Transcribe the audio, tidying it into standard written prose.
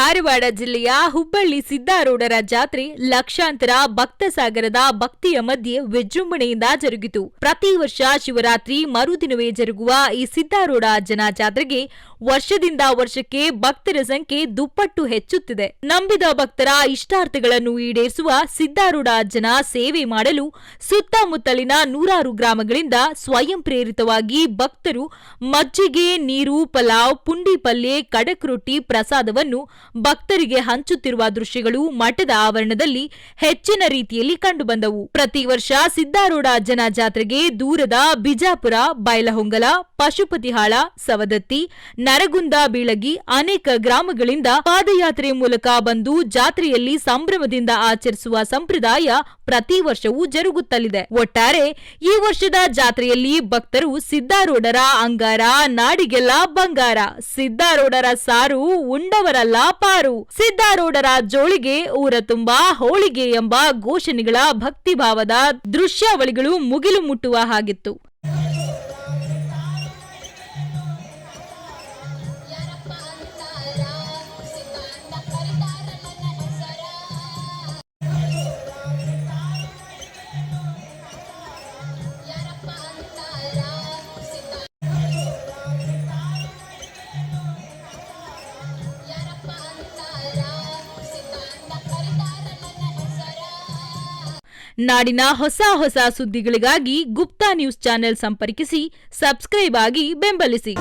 ಧಾರವಾಡ ಜಿಲ್ಲೆಯ ಹುಬ್ಬಳ್ಳಿ ಸಿದ್ದಾರೂಢರ ಜಾತ್ರೆ ಲಕ್ಷಾಂತರ ಭಕ್ತಸಾಗರದ ಭಕ್ತಿಯ ಮಧ್ಯೆ ವಿಜೃಂಭಣೆಯಿಂದ ಜರುಗಿತು. ಪ್ರತಿ ವರ್ಷ ಶಿವರಾತ್ರಿ ಮರುದಿನವೇ ಜರುಗುವ ಈ ಸಿದ್ದಾರೂಢ ಅಜ್ಜನ ಜಾತ್ರೆಗೆ ವರ್ಷದಿಂದ ವರ್ಷಕ್ಕೆ ಭಕ್ತರ ಸಂಖ್ಯೆ ದುಪ್ಪಟ್ಟು ಹೆಚ್ಚುತ್ತಿದೆ. ನಂಬಿದ ಭಕ್ತರ ಇಷ್ಟಾರ್ಥಗಳನ್ನು ಈಡೇರಿಸುವ ಸಿದ್ದಾರೂಢ ಅಜ್ಜನ ಸೇವೆ ಮಾಡಲು ಸುತ್ತಮುತ್ತಲಿನ ನೂರಾರು ಗ್ರಾಮಗಳಿಂದ ಸ್ವಯಂ ಪ್ರೇರಿತವಾಗಿ ಭಕ್ತರು ಮಜ್ಜಿಗೆ, ನೀರು, ಪಲಾವ್, ಪುಂಡಿ ಪಲ್ಯ, ಕಡಕ್ ರೊಟ್ಟಿ ಪ್ರಸಾದವನ್ನು ಭಕ್ತರಿಗೆ ಹಂಚುತ್ತಿರುವ ದೃಶ್ಯಗಳು ಮಠದ ಆವರಣದಲ್ಲಿ ಹೆಚ್ಚಿನ ರೀತಿಯಲ್ಲಿ ಕಂಡುಬಂದವು. ಪ್ರತಿ ವರ್ಷ ಸಿದ್ದಾರೂಢ ಅಜ್ಜನ ಜಾತ್ರೆಗೆ ದೂರದ ಬಿಜಾಪುರ, ಬೈಲಹೊಂಗಲ, ಪಶುಪತಿಹಾಳ, ಸವದತ್ತಿ, ನರಗುಂದ, ಬೀಳಗಿ ಅನೇಕ ಗ್ರಾಮಗಳಿಂದ ಪಾದಯಾತ್ರೆ ಮೂಲಕ ಬಂದು ಜಾತ್ರೆಯಲ್ಲಿ ಸಂಭ್ರಮದಿಂದ ಆಚರಿಸುವ ಸಂಪ್ರದಾಯ ಪ್ರತಿ ವರ್ಷವೂ ಜರುಗುತ್ತಲಿದೆ. ಒಟ್ಟಾರೆ ಈ ವರ್ಷದ ಜಾತ್ರೆಯಲ್ಲಿ ಭಕ್ತರು ಸಿದ್ದಾರೂಢರ ಅಂಗಾರ, ನಾಡಿಗೆಲ್ಲ ಬಂಗಾರ, ಸಿದ್ದಾರೂಢರ ಸಾರು, ಉಂಡವರಲ್ಲ ಪಾರು, ಸಿದ್ದಾರೂಢರ ಜೋಳಿಗೆ, ಊರ ತುಂಬಾ ಹೋಳಿಗೆ ಎಂಬ ಘೋಷಣೆಗಳ ಭಕ್ತಿಭಾವದ ದೃಶ್ಯಾವಳಿಗಳು ಮುಗಿಲು ಮುಟ್ಟುವ ಹಾಗಿತ್ತು. ನಾಡಿನ ಹೊಸ ಸುದ್ದಿಗಳಿಗಾಗಿ ಗುಪ್ತಾ ನ್ಯೂಸ್ ಚಾನೆಲ್ ಸಂಪರ್ಕಿಸಿ, ಸಬ್ಸ್ಕ್ರೈಬ್ ಆಗಿ ಬೆಂಬಲಿಸಿ.